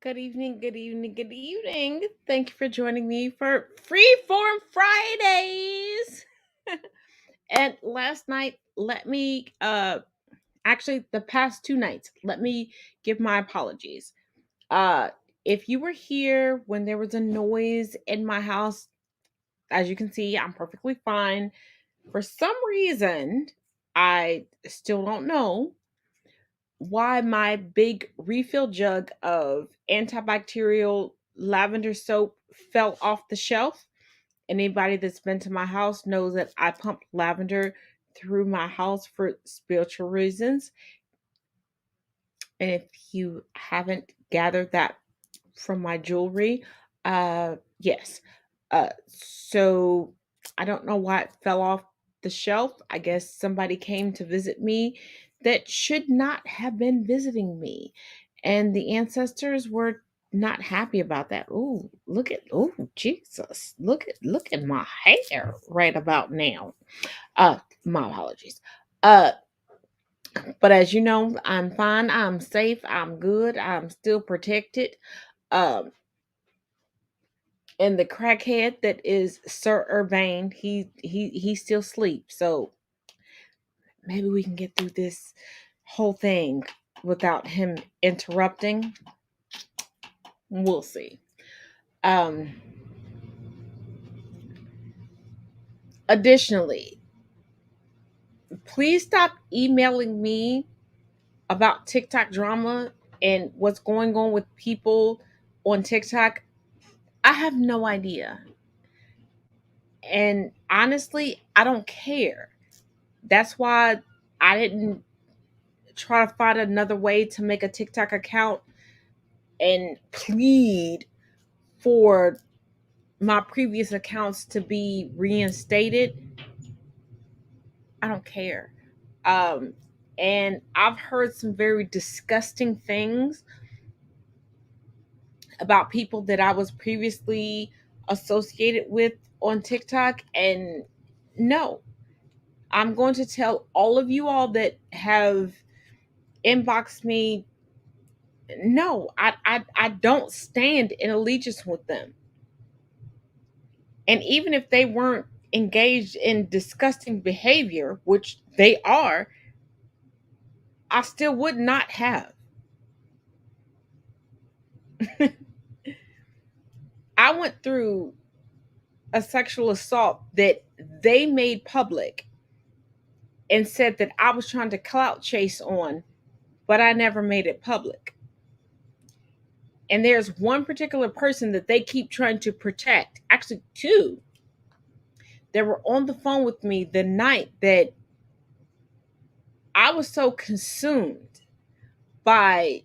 Good evening, good evening, good evening. Thank you for joining me for Freeform Fridays. And last night, let me actually the past two nights, let me give my apologies. Uh if you were here when there was a noise in my house, as you can see, I'm perfectly fine. For some reason, I still don't know why my big refill jug of antibacterial lavender soap fell off the shelf. Anybody that's been to my house knows that I pump lavender through my house for spiritual reasons. And if you haven't gathered that from my jewelry, yes. So I don't know why it fell off the shelf. I guess somebody came to visit me that should not have been visiting me. And the ancestors were not happy about that. Oh, oh Jesus. Look at my hair right about now. My apologies. Uh but as you know, I'm fine, I'm safe, I'm good, I'm still protected. Um and the crackhead that is Sir Urbane, he still sleeps. So maybe we can get through this whole thing without him interrupting. We'll see. Um Additionally, please stop emailing me about TikTok drama and what's going on with people on TikTok. I have no idea. And honestly, I don't care. That's why I didn't try to find another way to make a TikTok account and plead for my previous accounts to be reinstated. I don't care. Um, and I've heard some very disgusting things about people that I was previously associated with on TikTok. And no, I'm going to tell all of you all that have inboxed me, no, I don't stand in allegiance with them. And even if they weren't engaged in disgusting behavior, which they are, I still would not have. I went through a sexual assault that they made public and said that I was trying to clout chase on, but I never made it public. And there's one particular person that they keep trying to protect, actually, two, that were on the phone with me the night that I was so consumed by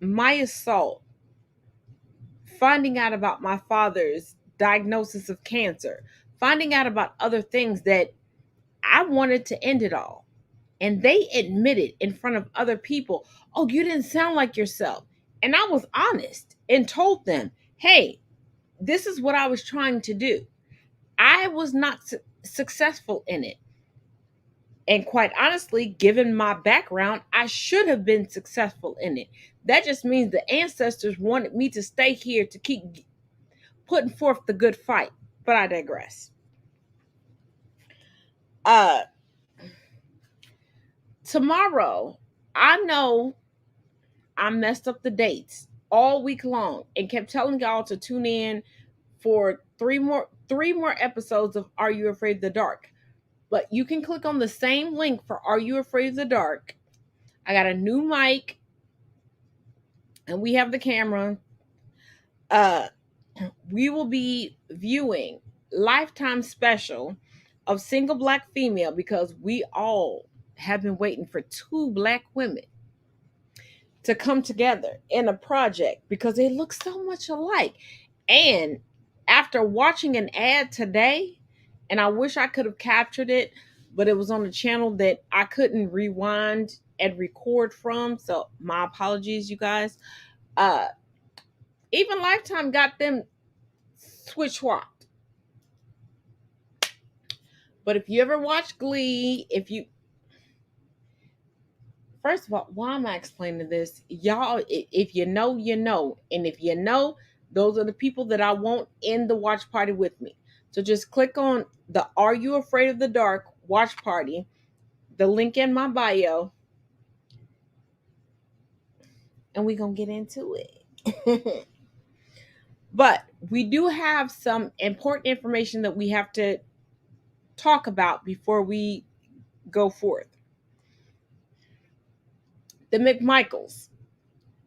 my assault, finding out about my father's diagnosis of cancer, finding out about other things, that I wanted to end it all. And they admitted in front of other people, oh, you didn't sound like yourself. And I was honest and told them, hey, this is what I was trying to do. I was not successful in it. And quite honestly, given my background, I should have been successful in it. That just means the ancestors wanted me to stay here to keep putting forth the good fight. But I digress. Uh Tomorrow, I know I messed up the dates all week long and kept telling y'all to tune in for three more episodes of Are You Afraid of the Dark? But you can click on the same link for Are You Afraid of the Dark. I got a new mic and we have the camera. Uh we will be viewing lifetime special of Single Black Female, because we all have been waiting for two black women to come together in a project because they look so much alike. And after watching an ad today, and I wish I could have captured it, but it was on a channel that I couldn't rewind and record from. So my apologies, you guys. Uh Even Lifetime got them switch swapped. But if you ever watch Glee, if you First of all, why am I explaining this? Y'all, if you know, you know. And if you know, those are the people that I want in the watch party with me. So just click on the Are You Afraid of the Dark watch party, the link in my bio, and we're going to get into it. But we do have some important information that we have to talk about before we go forth. The McMichaels.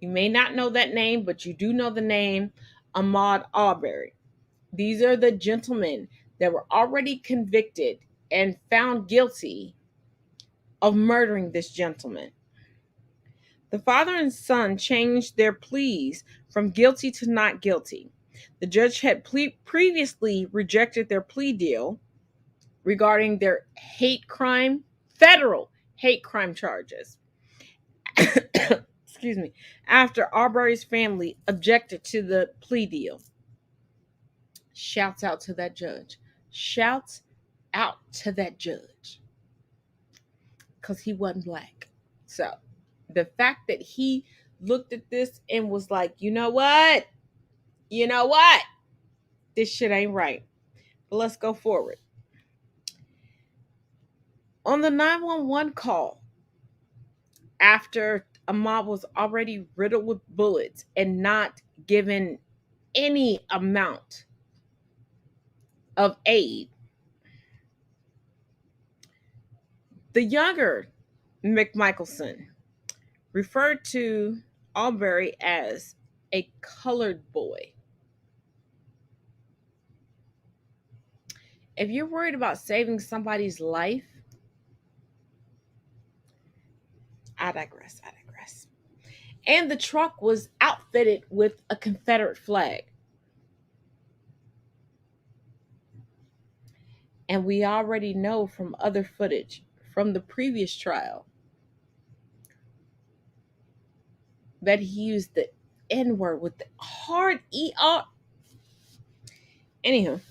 You may not know that name, but you do know the name Ahmaud Arbery. These are the gentlemen that were already convicted and found guilty of murdering this gentleman. The father and son changed their pleas from guilty to not guilty. The judge had previously rejected their plea deal regarding their federal hate crime charges. Excuse me. After Arbery's family objected to the plea deal. Shouts out to that judge. Shouts out to that judge. Because he wasn't black. So the fact that he looked at this and was like, you know what? You know what? This shit ain't right. But let's go forward. On the 911 call, after Ahmaud was already riddled with bullets and not given any amount of aid, the younger McMichelson referred to Arbery as a colored boy. If you're worried about saving somebody's life, I digress. And the truck was outfitted with a Confederate flag. And we already know from other footage from the previous trial that he used the N word with the hard ER. Anywho,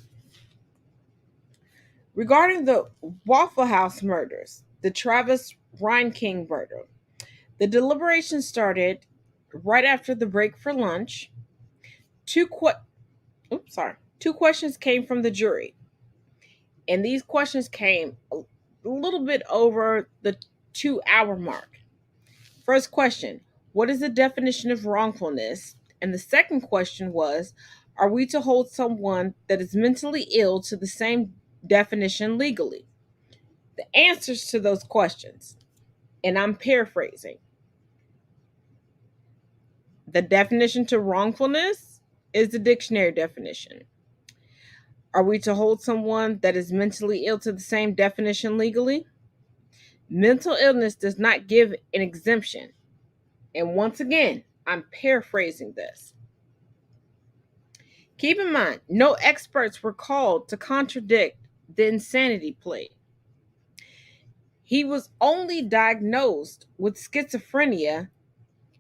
regarding the Waffle House murders, the Travis Reinking murder, the deliberation started right after the break for lunch. Two questions came from the jury. And these questions came a little bit over the 2-hour mark. First question, what is the definition of wrongfulness? And the second question was, are we to hold someone that is mentally ill to the same definition legally? The answers to those questions, and I'm paraphrasing, the definition to wrongfulness is the dictionary definition. Are we to hold someone that is mentally ill to the same definition legally? Mental illness does not give an exemption. And once again, I'm paraphrasing this. Keep in mind, no experts were called to contradict the insanity plea. He was only diagnosed with schizophrenia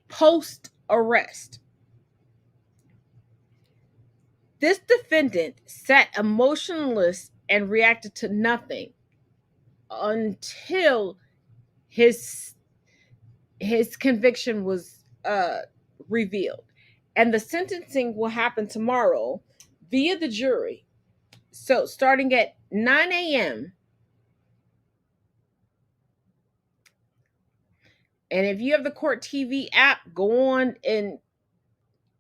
post-arrest. This defendant sat emotionless and reacted to nothing until his conviction was revealed. And the sentencing will happen tomorrow via the jury. So starting at 9 a.m. And if you have the Court TV app, go on and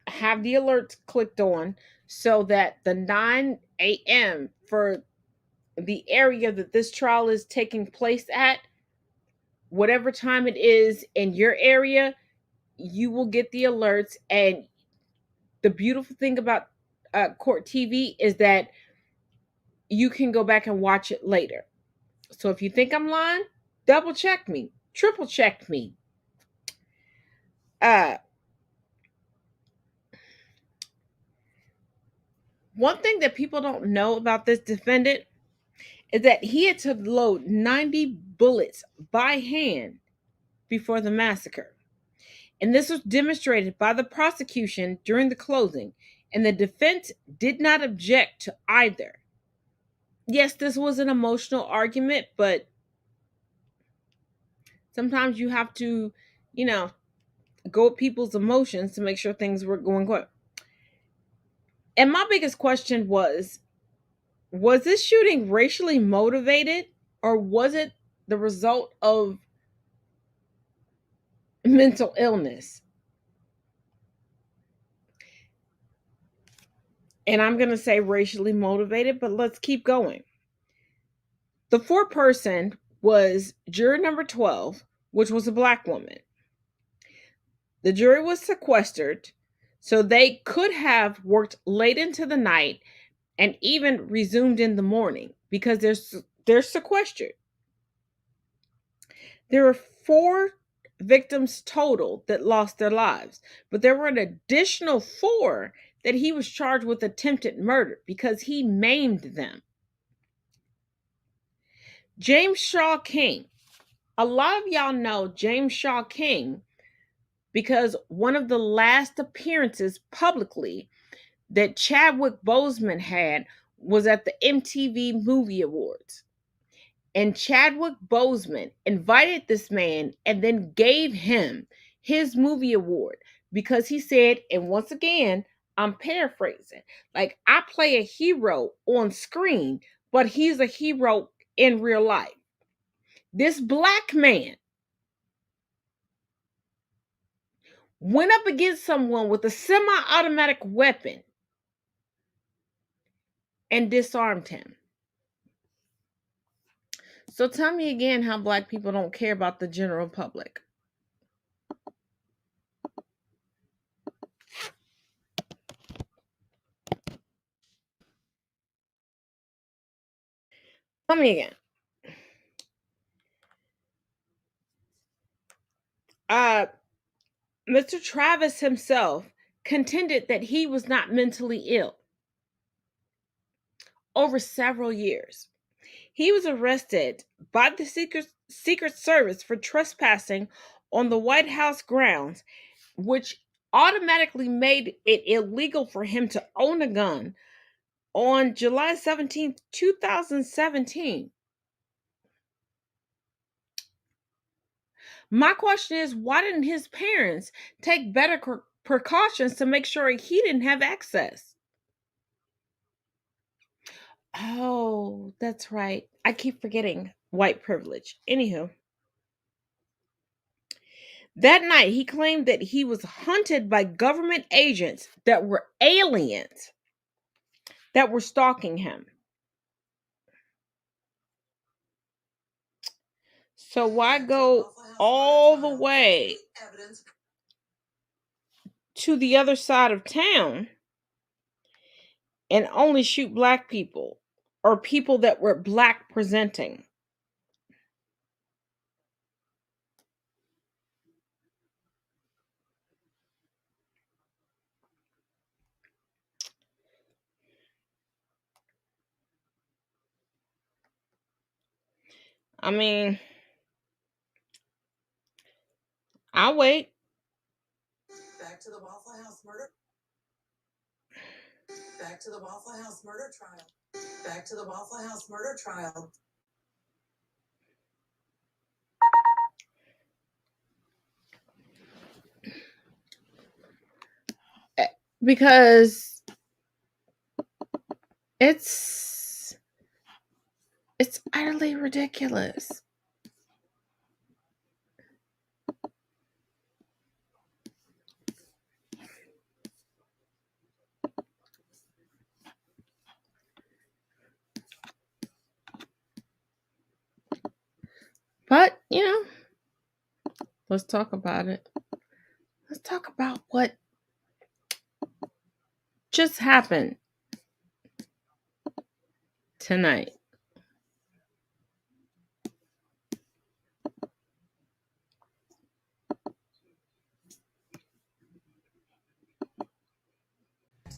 have the alerts clicked on so that the 9 a.m. for the area that this trial is taking place at, whatever time it is in your area, you will get the alerts. And the beautiful thing about Court TV is that you can go back and watch it later. So if you think I'm lying, double check me, triple check me. One thing that people don't know about this defendant is that he had to load 90 bullets by hand before the massacre. And this was demonstrated by the prosecution during the closing, and the defense did not object to either. Yes, this was an emotional argument, but Sometimes you have to, you know, go with people's emotions to make sure things were going good. And my biggest question was this shooting racially motivated, or was it the result of mental illness? And I'm going to say racially motivated, but let's keep going. The fourth person was juror number 12, which was a black woman. The jury was sequestered, so they could have worked late into the night and even resumed in the morning because they're sequestered. There were four victims total that lost their lives, but there were an additional four that he was charged with attempted murder because he maimed them. James Shaw King. A lot of y'all know James Shaw King because one of the last appearances publicly that Chadwick Boseman had was at the MTV Movie Awards. And Chadwick Boseman invited this man and then gave him his movie award because he said, and once again, I'm paraphrasing, like, I play a hero on screen, but he's a hero in real life. This black man went up against someone with a semi automatic weapon and disarmed him. So tell me again how black people don't care about the general public. Tell me again. Mr. Travis himself contended that he was not mentally ill over several years. He was arrested by the Secret Service for trespassing on the White House grounds, which automatically made it illegal for him to own a gun on July 17th, 2017. My question is, why didn't his parents take better precautions to make sure he didn't have access? Oh, that's right. I keep forgetting white privilege. Anywho, that night he claimed that he was hunted by government agents that were aliens that were stalking him. So why go all the way to the other side of town and only shoot black people or people that were black presenting? I mean, I'll wait. Back to the Waffle House murder. Back to the Waffle House murder trial. Back to the Waffle House murder trial. Because it's utterly ridiculous. But, let's talk about it. Let's talk about what just happened tonight.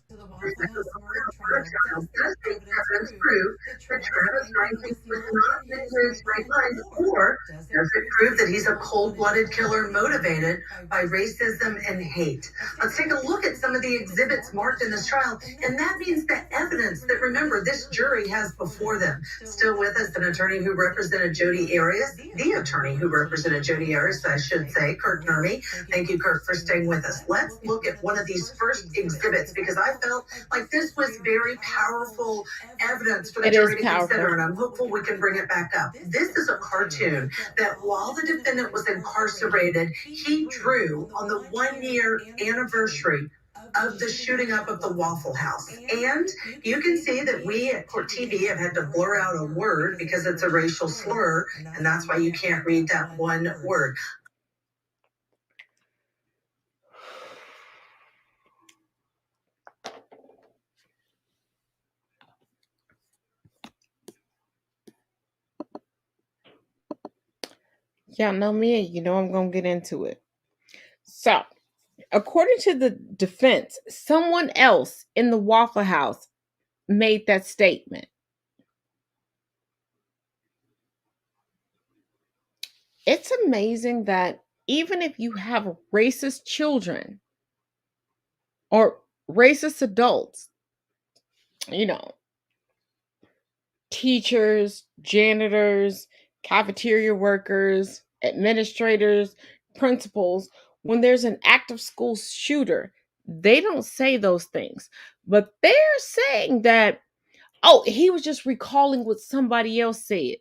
To the Waffle House murder trial. evidence prove that Travis Rankin was not into his right mind, or does it prove that he's a cold blooded killer motivated by racism and hate? Let's take a look at some of the exhibits marked in this trial, and that means the evidence that, remember, this jury has before them. Still with us, an attorney who represented Jodi Arias, the attorney who represented Jodi Arias, I should say, Kirk Nermy. Thank you, Kirk, for staying with us. Let's look at one of these first exhibits because I felt like this was very powerful evidence for the It is jury to consider, powerful. and I'm hopeful we can bring it back up. This is a cartoon that while the defendant was incarcerated, he drew on the 1 year anniversary of the shooting up of the Waffle House. And you can see that we at Court TV have had to blur out a word because it's a racial slur, and that's why you can't read that one word. Y'all know me, and you know I'm gonna get into it. So, according to the defense, someone else in the Waffle House made that statement. It's amazing that even if you have racist children or racist adults, you know, teachers, janitors, cafeteria workers, administrators, principals, when there's an active school shooter, they don't say those things. But they're saying that, oh, he was just recalling what somebody else said.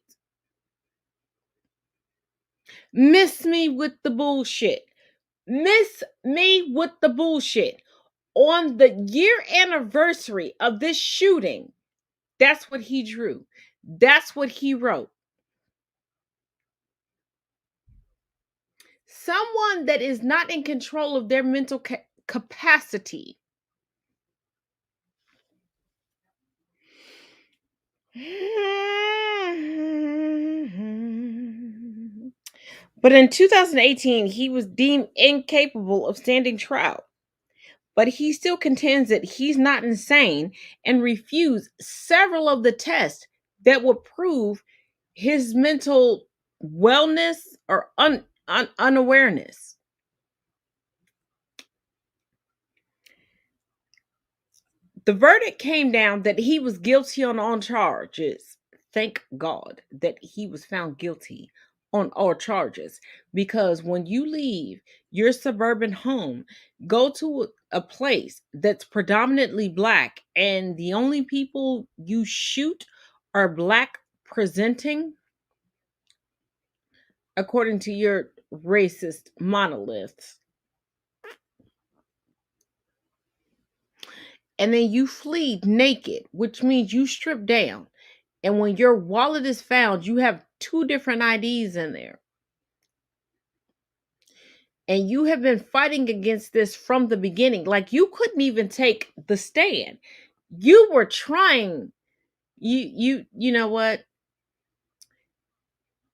Miss me with the bullshit. Miss me with the bullshit. On the year anniversary of this shooting, that's what he drew. That's what he wrote. Someone that is not in control of their mental capacity. But in 2018, he was deemed incapable of standing trial. But he still contends that he's not insane and refused several of the tests that would prove his mental wellness or unawareness. The verdict came down that he was guilty on all charges. Thank God that he was found guilty on all charges, because when you leave your suburban home, go to a place that's predominantly black, and the only people you shoot are black presenting, according to your racist monoliths, and then you flee naked, which means you strip down. And when your wallet is found, you have two different IDs in there. And you have been fighting against this from the beginning. Like, you couldn't even take the stand. You were trying. You know what?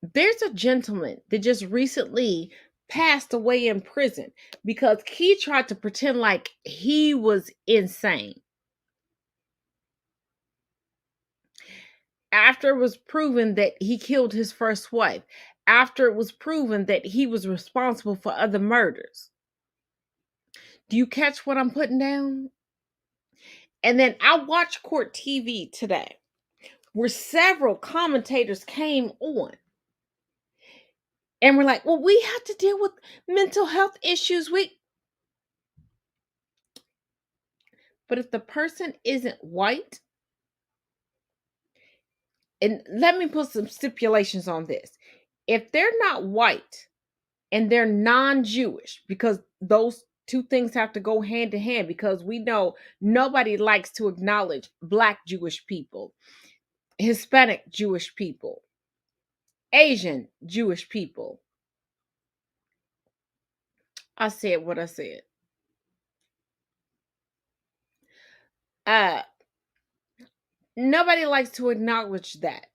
There's a gentleman that just recently passed away in prison because he tried to pretend like he was insane. After it was proven that he killed his first wife, after it was proven that he was responsible for other murders. Do you catch what I'm putting down? And then I watched Court TV today where several commentators came on and were like, well, we have to deal with mental health issues. But if the person isn't white, and let me put some stipulations on this. If they're not white and they're non-Jewish, because those two things have to go hand in hand, because we know nobody likes to acknowledge black Jewish people, Hispanic Jewish people, Asian Jewish people. I said what I said. Uh Nobody likes to acknowledge that.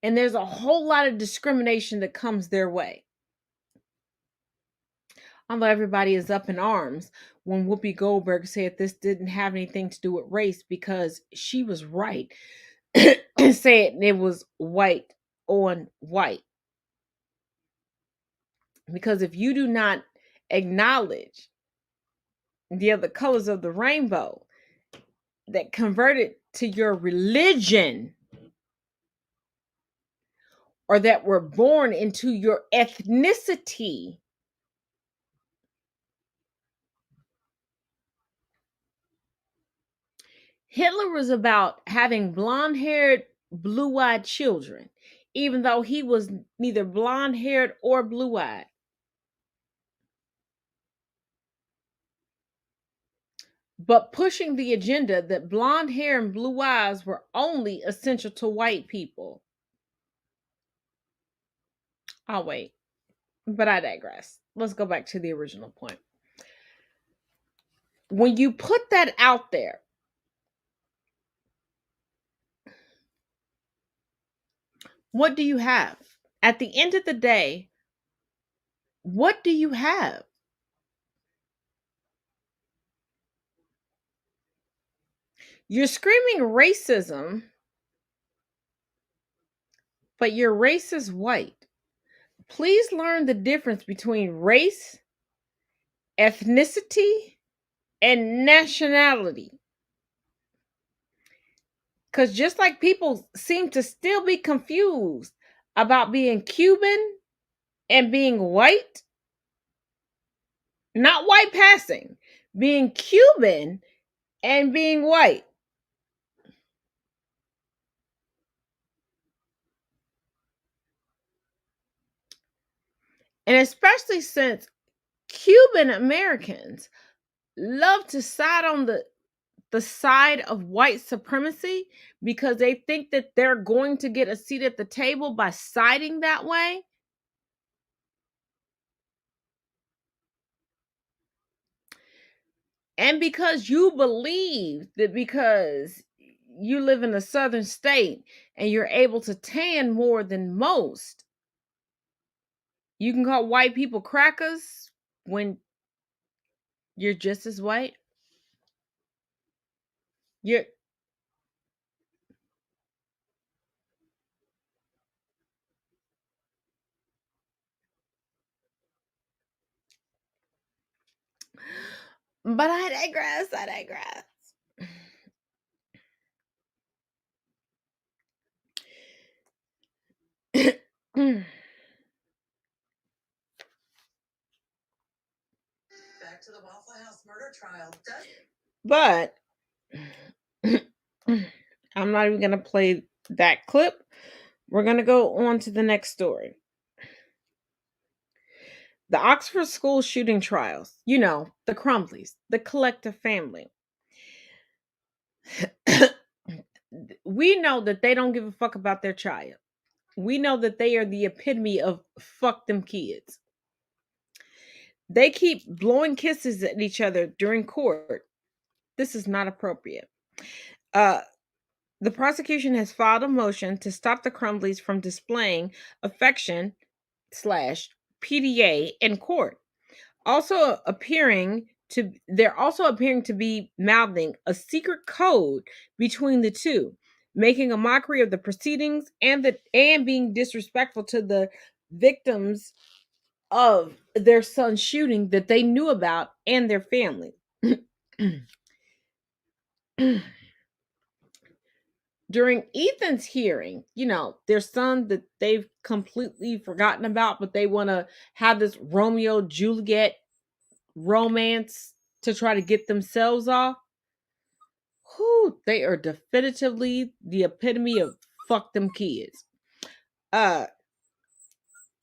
And there's a whole lot of discrimination that comes their way. Although everybody is up in arms when Whoopi Goldberg said this didn't have anything to do with race, because she was right. said it was white on white. Because if you do not acknowledge the other colors of the rainbow that converted to your religion or that were born into your ethnicity, Hitler was about having blonde haired, blue eyed children, even though he was neither blonde haired or blue eyed. But pushing the agenda that blonde hair and blue eyes were only essential to white people. I'll wait, but I digress. Let's go back to the original point. When you put that out there, what do you have? At the end of the day, what do you have? You're screaming racism, but your race is white. Please learn the difference between race, ethnicity, and nationality. Because just like people seem to still be confused about being Cuban and being white, not white passing, being Cuban and being white. And especially since Cuban Americans love to side on the side of white supremacy because they think that they're going to get a seat at the table by siding that way. And because you believe that because you live in a southern state and you're able to tan more than most, you can call white people crackers when you're just as white. You're but I digress, I digress. Back to the Waffle House murder trial. But I'm not even going to play that clip. We're going to go on to the next story. The Oxford school shooting trials. You know, the Crumbleys, the collective family. We know that they don't give a fuck about their child. We know that they are the epitome of fuck them kids. They keep blowing kisses at each other during court. This is not appropriate. Uh, the prosecution has filed a motion to stop the Crumbleys from displaying affection slash PDA in court. They're also appearing to be mouthing a secret code between the two, making a mockery of the proceedings and being disrespectful to the victims of their son's shooting that they knew about and their family. During Ethan's hearing, you know, their son that they've completely forgotten about, but they want to have this Romeo Juliet romance to try to get themselves off. Whew, they are definitively the epitome of fuck them kids. Uh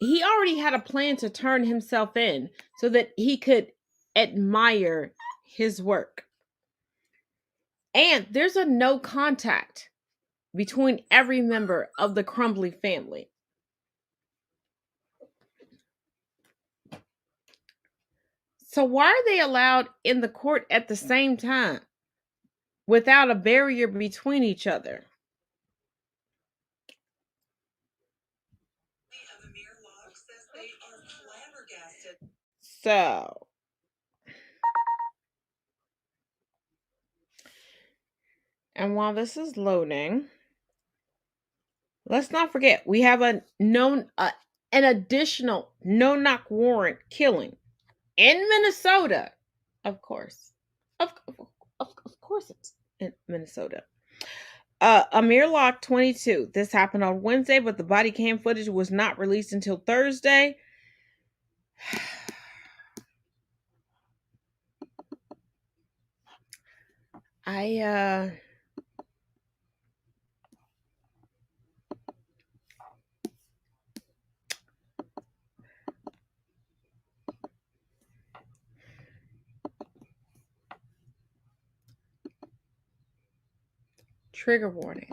he already had a plan to turn himself in so that he could admire his work. And there's a no contact between every member of the Crumbly family. So why are they allowed in the court at the same time without a barrier between each other? So, and while this is loading, Let's not forget we have an additional no knock warrant killing in Minnesota. Of course. Of course it's in Minnesota. Amir Locke, 22. This happened on Wednesday, but the body cam footage was not released until Thursday. I trigger warning.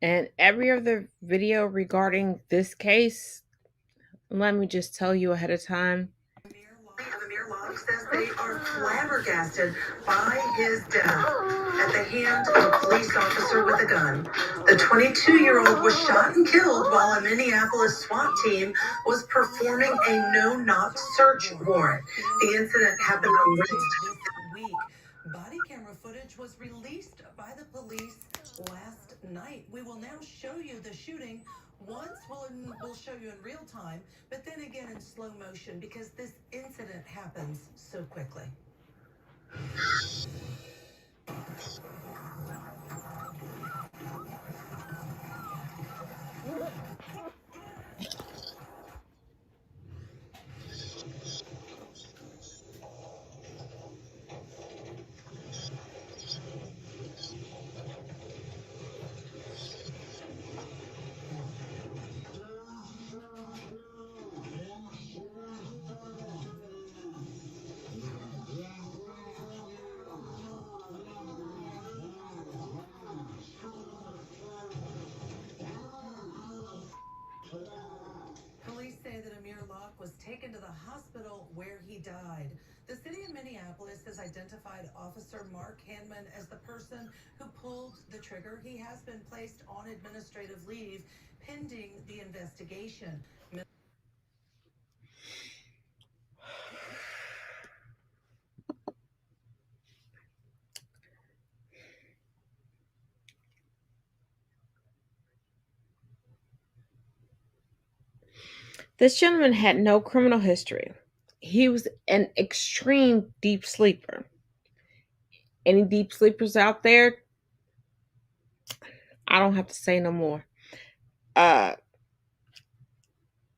And every other video regarding this case, let me just tell you ahead of time. Amir Locke says they are flabbergasted by his death at the hand of a police officer with a gun. The 22-year-old was shot and killed while a Minneapolis SWAT team was performing a no-knock search warrant. The incident happened on Wednesday this week. Body camera footage was released by the police last night. We will now show you the shooting. Once we'll show you in real time, but then again in slow motion because this incident happens so quickly. Police say that Amir Locke was taken to the hospital where he died. The city of Minneapolis has identified Officer Mark Hanman as the person who pulled the trigger. He has been placed on administrative leave pending the investigation. This gentleman had no criminal history. He was an extreme deep sleeper. Any deep sleepers out there? I don't have to say no more.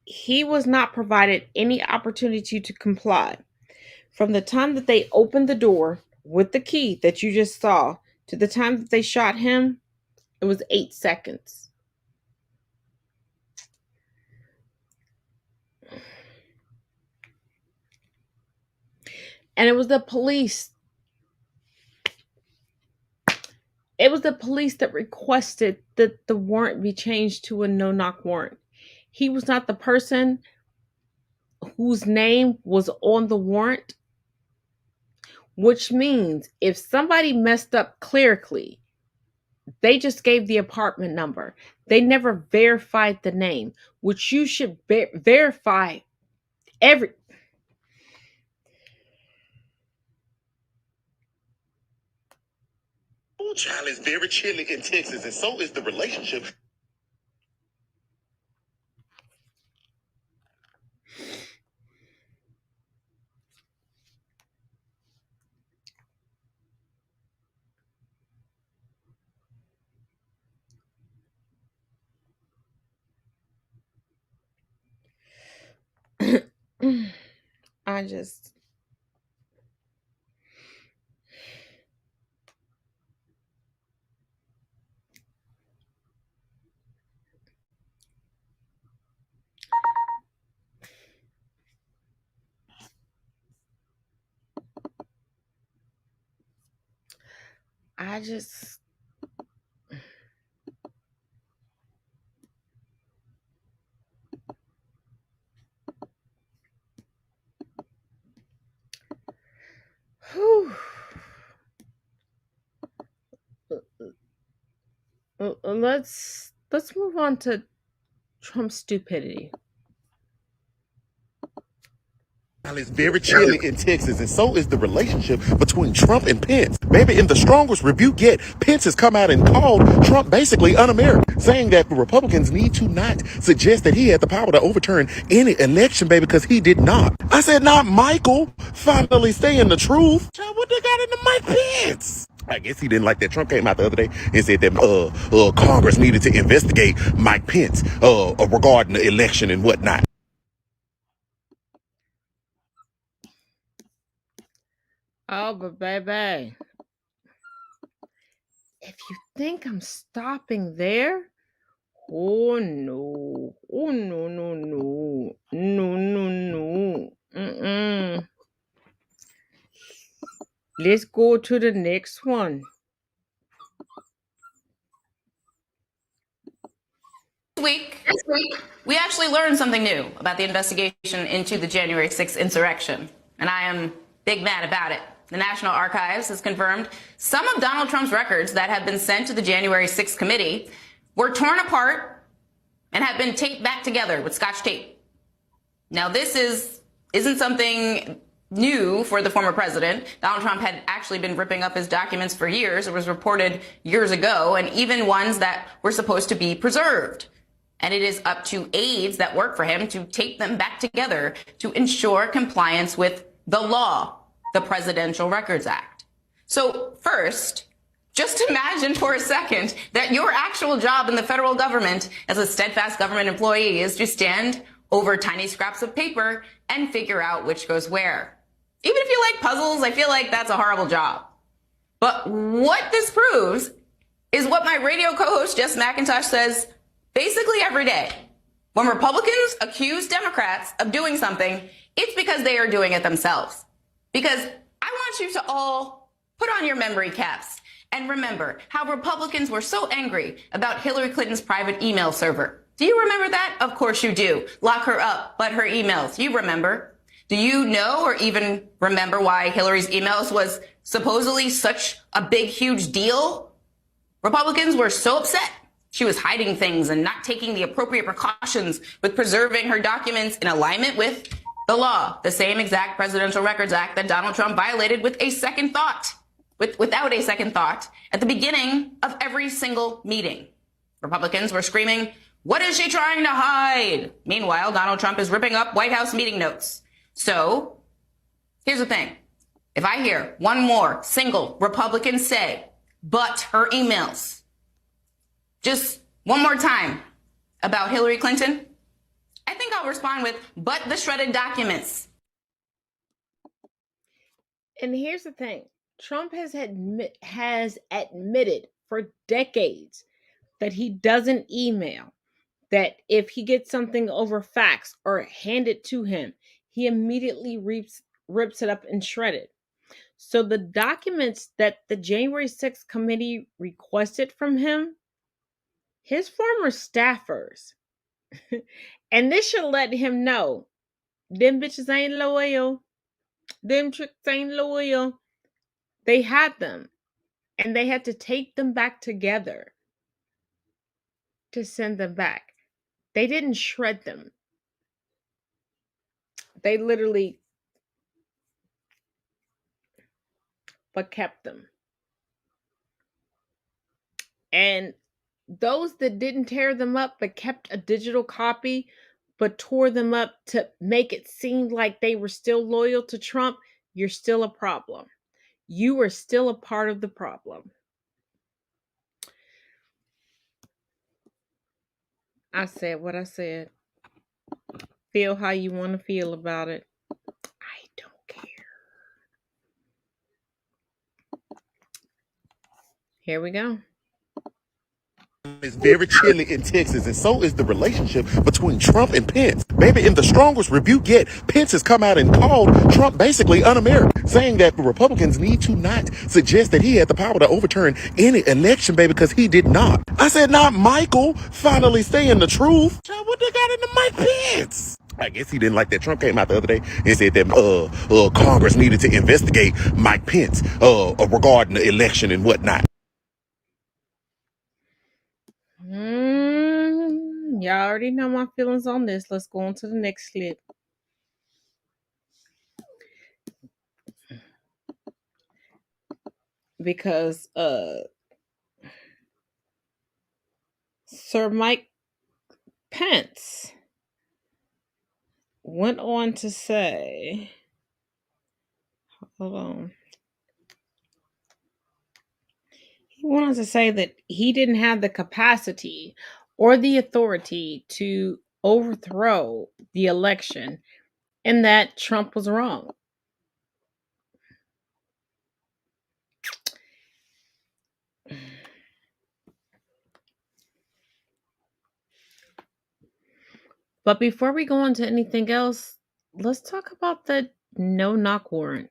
He was not provided any opportunity to comply. From the time that they opened the door with the key that you just saw to the time that they shot him, it was 8 seconds. And it was the police. It was the police that requested that the warrant be changed to a no-knock warrant. He was not the person whose name was on the warrant, which means if somebody messed up clerically, they just gave the apartment number. They never verified the name, which you should verify every. Child is very chilly in Texas, and so is the relationship. I just. I just. Whew. Let's move on to Trump's stupidity. It's very chilly in Texas, and so is the relationship between Trump and Pence. Baby, in the strongest rebuke yet, Pence has come out and called Trump basically un-American, saying that the Republicans need to not suggest that he had the power to overturn any election, baby, because he did not. I said, not Michael. Finally saying the truth. Child, what they got into Mike Pence? I guess he didn't like that Trump came out the other day and said that Congress needed to investigate Mike Pence regarding the election and whatnot. Oh, but baby, if you think I'm stopping there, oh no, oh no, no, no, no, no, no, Let's go to the next one. This week, we actually learned something new about the investigation into the January 6th insurrection, and I am big mad about it. The National Archives has confirmed some of Donald Trump's records that have been sent to the January 6th committee were torn apart and have been taped back together with Scotch tape. Now, this isn't something new for the former president. Donald Trump had actually been ripping up his documents for years. It was reported years ago, and even ones that were supposed to be preserved. And it is up to aides that work for him to tape them back together to ensure compliance with the law, the Presidential Records Act. So first, just imagine for a second that your actual job in the federal government as a steadfast government employee is to stand over tiny scraps of paper and figure out which goes where. Even if you like puzzles, I feel like that's a horrible job. But what this proves is what my radio co-host Jess McIntosh says basically every day. When Republicans accuse Democrats of doing something, it's because they are doing it themselves. Because I want you to all put on your memory caps and remember how Republicans were so angry about Hillary Clinton's private email server. Do you remember that? Of course you do. Lock her up, but her emails, you remember. Do you know or even remember why Hillary's emails was supposedly such a big, huge deal? Republicans were so upset. She was hiding things and not taking the appropriate precautions with preserving her documents in alignment with the law, the same exact Presidential Records Act that Donald Trump violated with a second thought, without a second thought, at the beginning of every single meeting. Republicans were screaming, "What is she trying to hide?" Meanwhile, Donald Trump is ripping up White House meeting notes. So here's the thing. If I hear one more single Republican say, "but her emails," just one more time about Hillary Clinton, I think I'll respond with, "but the shredded documents." And here's the thing. Trump has admitted for decades that he doesn't email, that if he gets something over fax or handed to him, he immediately rips it up and shred it. So the documents that the January 6th committee requested from him, his former staffers, and this should let him know, them bitches ain't loyal. Them tricks ain't loyal. They had them, and they had to tape them back together to send them back. They didn't shred them. They literally but kept them. And those that didn't tear them up but kept a digital copy but tore them up to make it seem like they were still loyal to Trump, you're still a problem. You are still a part of the problem. I said what I said. Feel how you want to feel about it. I don't care. Here we go. It's very chilly in Texas, and so is the relationship between Trump and Pence. Baby, in the strongest rebuke yet, Pence has come out and called Trump basically un-American, saying that the Republicans need to not suggest that he had the power to overturn any election, baby, because he did not. I said, not Michael. Finally saying the truth. Child, what they got into Mike Pence? I guess he didn't like that Trump came out the other day and said that Congress needed to investigate Mike Pence regarding the election and whatnot. Y'all already know my feelings on this. Let's go on to the next clip. because Sir Mike Pence went on to say, hold on. He went on to say that he didn't have the capacity or the authority to overthrow the election and that Trump was wrong. But before we go on to anything else, let's talk about the no knock warrant.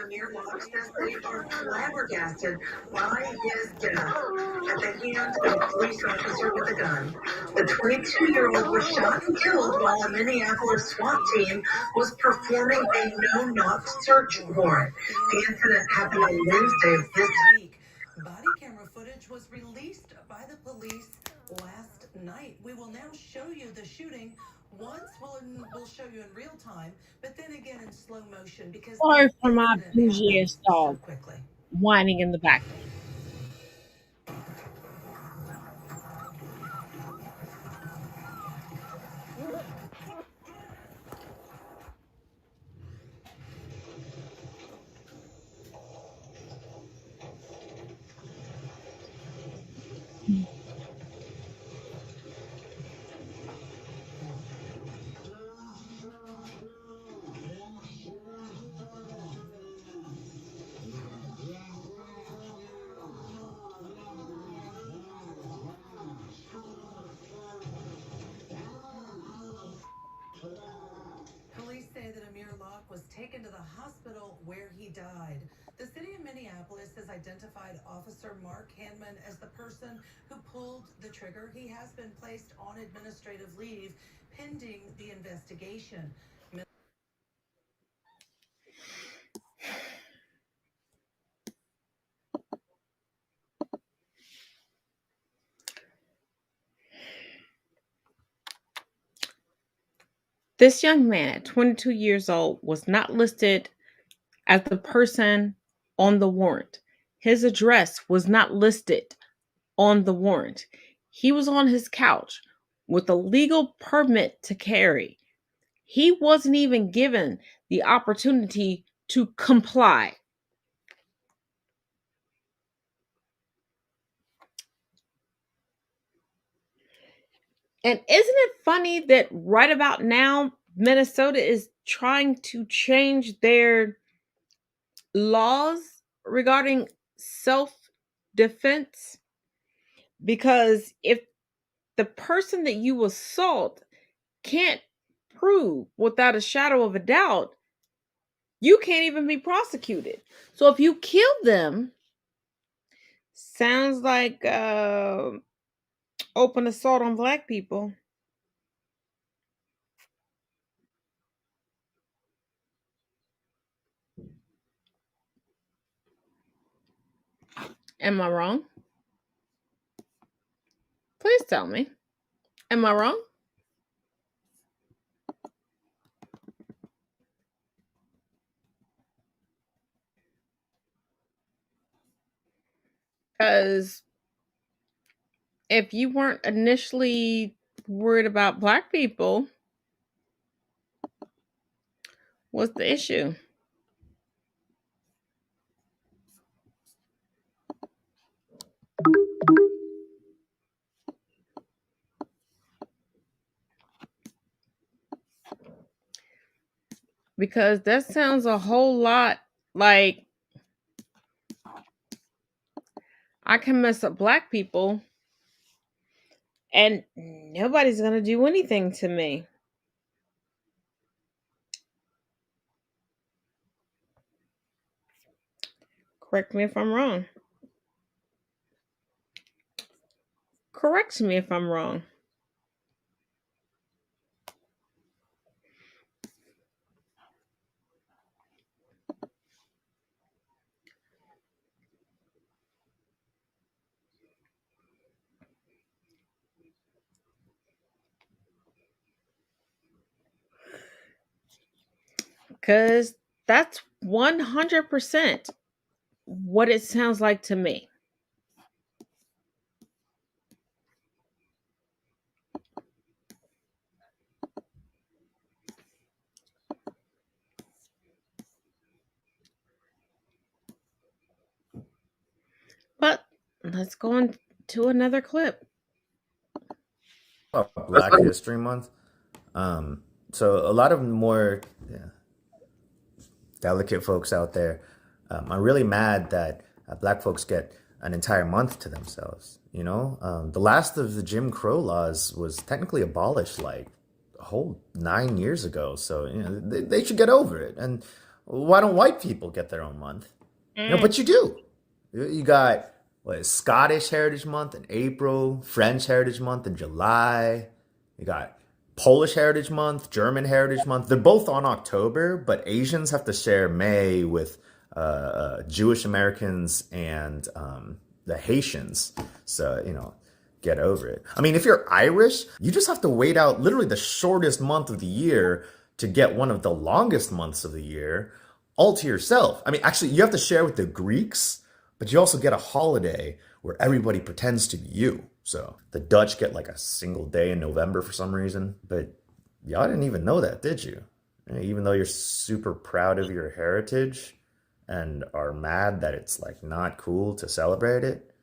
Amir Locke says they are flabbergasted by his death at the hands of a police officer with a gun. The 22-year-old was shot and killed while a Minneapolis SWAT team was performing a no-knock search warrant. The incident happened on Wednesday of this week. Body camera footage was released by the police last night. We will now show you the shooting. Once we'll show you in real time, but then again in slow motion because Sorry the for my incident bougie happened ass so dog quickly. whining in the background. Police say that Amir Locke was taken to the hospital where he died. The city of Minneapolis has identified Officer Mark Hanman as the person who pulled the trigger. He has been placed on administrative leave pending the investigation. This young man at 22 years old was not listed as the person on the warrant. His address was not listed on the warrant. He was on his couch with a legal permit to carry. He wasn't even given the opportunity to comply. And isn't it funny that right about now, Minnesota is trying to change their laws regarding self defense? Because if the person that you assault can't prove without a shadow of a doubt, you can't even be prosecuted. So if you kill them, sounds like open assault on black people. Am I wrong? Please tell me. Am I wrong? Because if you weren't initially worried about black people, what's the issue? Because that sounds a whole lot like I can mess up black people and nobody's going to do anything to me. Correct me if I'm wrong. Correct me if I'm wrong. Because That's 100% what it sounds like to me. But let's go on to another clip. Black History Month. So a lot of more delicate folks out there are really mad that black folks get an entire month to themselves. The last of the Jim Crow laws was technically abolished like a whole 9 years ago. So they should get over it. And why don't white people get their own month? But you do. You got Scottish Heritage Month in April, French Heritage Month in July. You got Polish Heritage Month, German Heritage Month. They're both on October, but Asians have to share May with Jewish Americans and the Haitians. So, get over it. I mean, if you're Irish, you just have to wait out literally the shortest month of the year to get one of the longest months of the year all to yourself. I mean, actually, you have to share with the Greeks, but you also get a holiday where everybody pretends to be you. So the Dutch get like a single day in November for some reason, but y'all didn't even know that, did you? Even though you're super proud of your heritage and are mad that it's like not cool to celebrate it.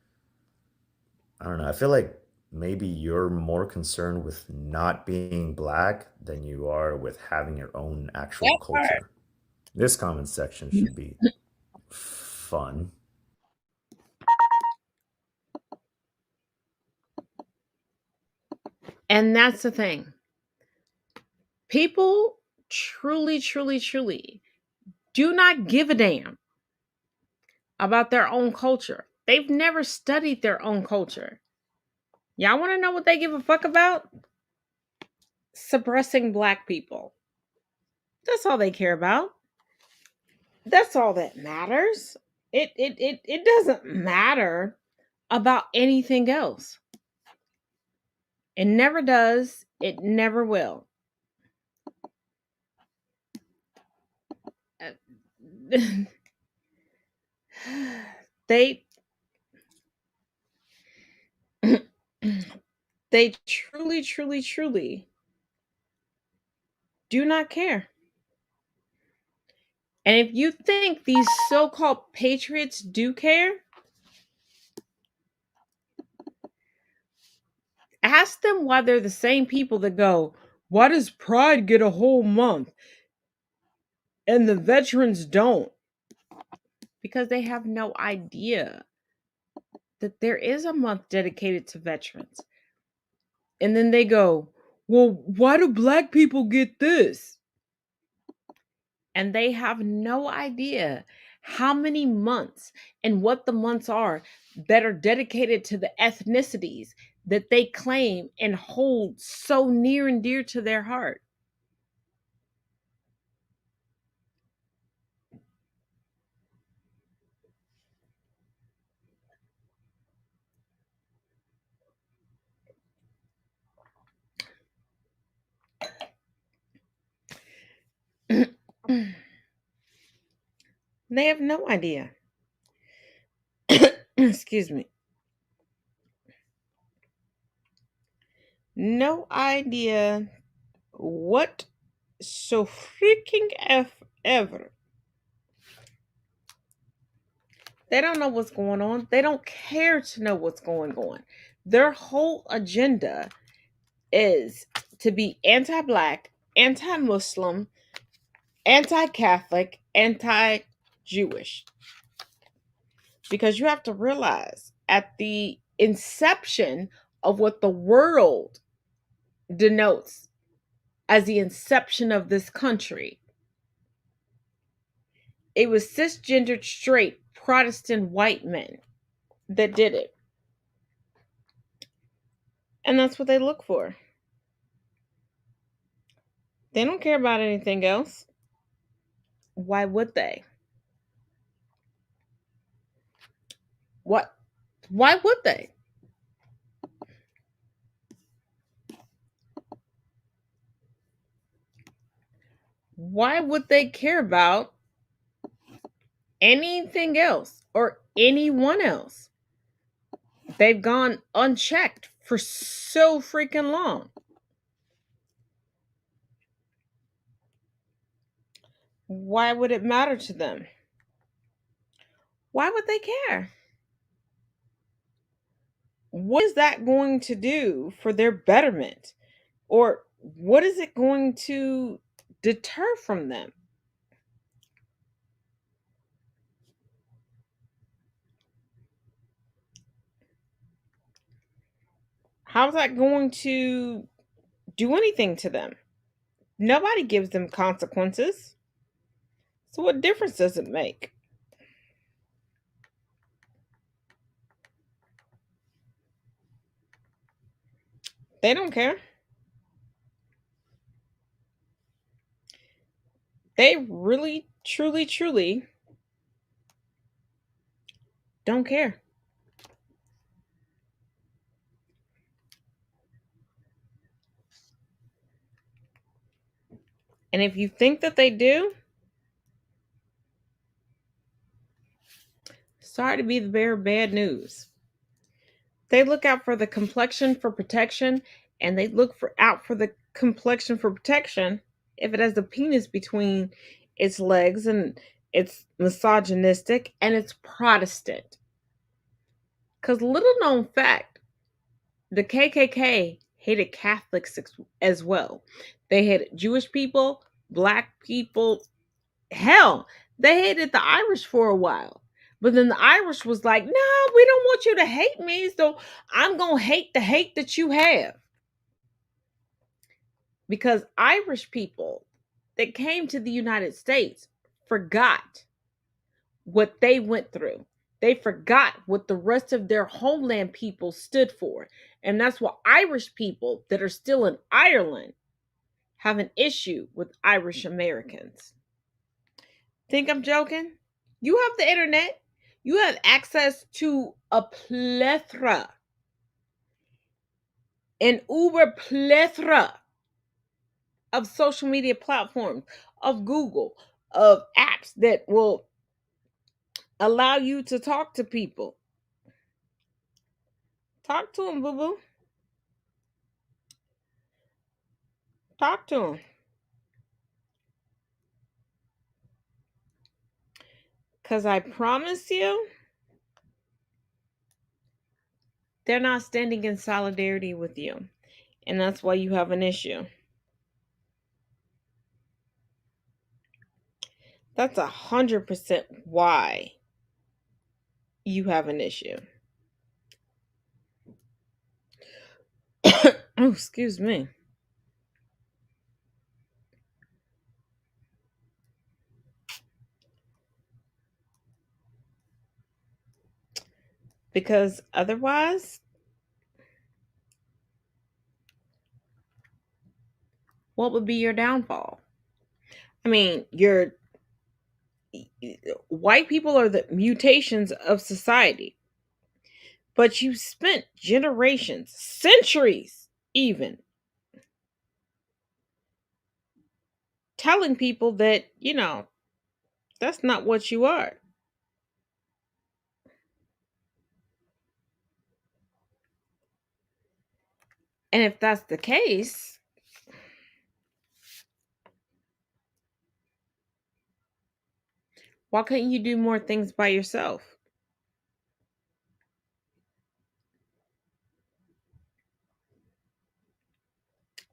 I don't know. I feel like maybe you're more concerned with not being black than you are with having your own actual culture. This comment section should be fun. And that's the thing. People truly, truly, truly do not give a damn about their own culture. They've never studied their own culture. Y'all want to know what they give a fuck about? Suppressing black people. That's all they care about. That's all that matters. It doesn't matter about anything else. It never does. It never will. They they truly, truly, truly do not care. And if you think these so-called patriots do care, ask them why they're the same people that go, why does Pride get a whole month and the veterans don't? Because they have no idea that there is a month dedicated to veterans. And then they go, well, why do black people get this? And they have no idea how many months and what the months are that are dedicated to the ethnicities that they claim and hold so near and dear to their heart. They have no idea. Excuse me. No idea what so freaking ever. They don't know what's going on. They don't care to know what's going on. Their whole agenda is to be anti-black, anti-Muslim, anti-Catholic, anti-Jewish. Because you have to realize at the inception of what the world denotes as the inception of this country, it was cisgendered, straight, Protestant white men that did it. And that's what they look for. They don't care about anything else. Why would they? What? Why would they? Why would they care about anything else or anyone else. They've gone unchecked for so freaking long. Why would it matter to them? Why would they care? What is that going to do for their betterment? Or what is it going to deter from them? How's that going to do anything to them? Nobody gives them consequences. So, what difference does it make? They don't care. They really, truly, truly don't care. And if you think that they do, sorry to be the bearer of bad news. They look out for the complexion for protection, and they look out for the complexion for protection if it has the penis between its legs, and it's misogynistic and it's Protestant. Because little known fact, the KKK hated Catholics as well. They hated Jewish people, black people. Hell, they hated the Irish for a while. But then the Irish was like, no, we don't want you to hate me, so I'm going to hate the hate that you have. Because Irish people that came to the United States forgot what they went through. They forgot what the rest of their homeland people stood for. And that's why Irish people that are still in Ireland have an issue with Irish Americans. Think I'm joking? You have the internet. You have access to a plethora, an uber plethora of social media platforms, of Google, of apps that will allow you to talk to people. Talk to them, boo boo. Talk to them. Because I promise you, they're not standing in solidarity with you. And that's why you have an issue. That's 100% why you have an issue. Oh, excuse me. Because otherwise, what would be your downfall? I mean, white people are the mutations of society. But you spent generations, centuries even, telling people that, that's not what you are. And if that's the case, why couldn't you do more things by yourself?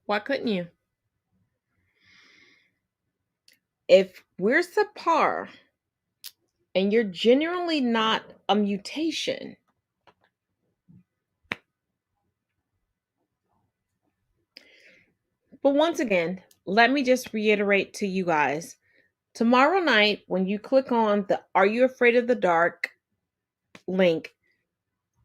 Why couldn't you? If we're subpar and you're genuinely not a mutation, but once again, let me just reiterate to you guys, tomorrow night, when you click on the Are You Afraid of the Dark link,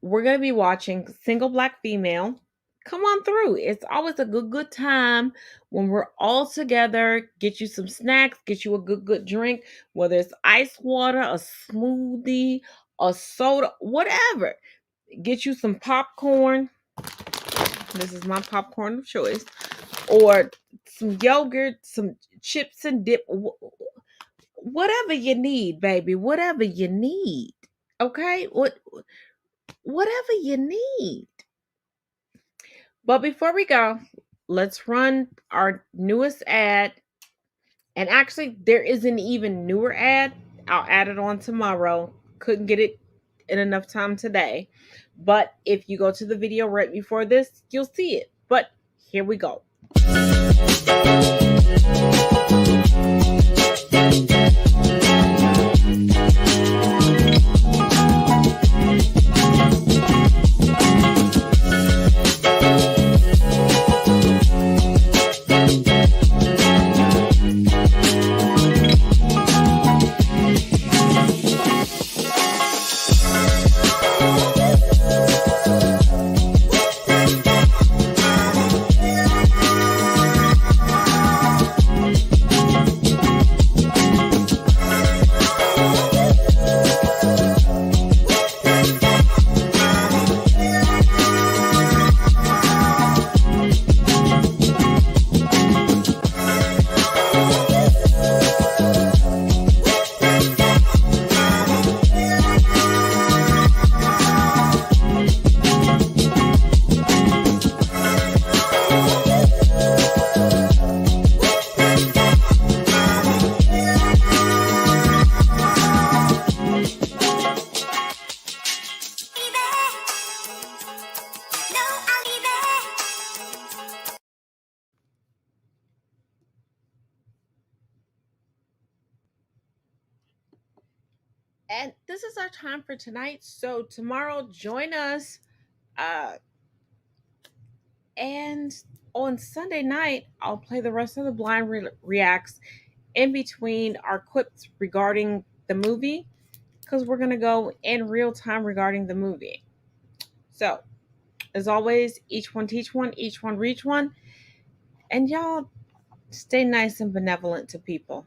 we're going to be watching Single Black Female. Come on through. It's always a good time when we're all together. Get you some snacks, get you a good drink, whether it's ice water, a smoothie, a soda, whatever. Get you some popcorn. This is my popcorn of choice. Or some yogurt, some chips and dip, whatever you need, baby, whatever you need. Okay? Whatever you need. But before we go, let's run our newest ad. And actually, there is an even newer ad. I'll add it on tomorrow. Couldn't get it in enough time today. But if you go to the video right before this, you'll see it. But here we go. And this is our time for tonight. So tomorrow, join us. And on Sunday night, I'll play the rest of the blind reacts in between our clips regarding the movie, because we're going to go in real time regarding the movie. So, as always, each one teach one, each one reach one. And y'all stay nice and benevolent to people.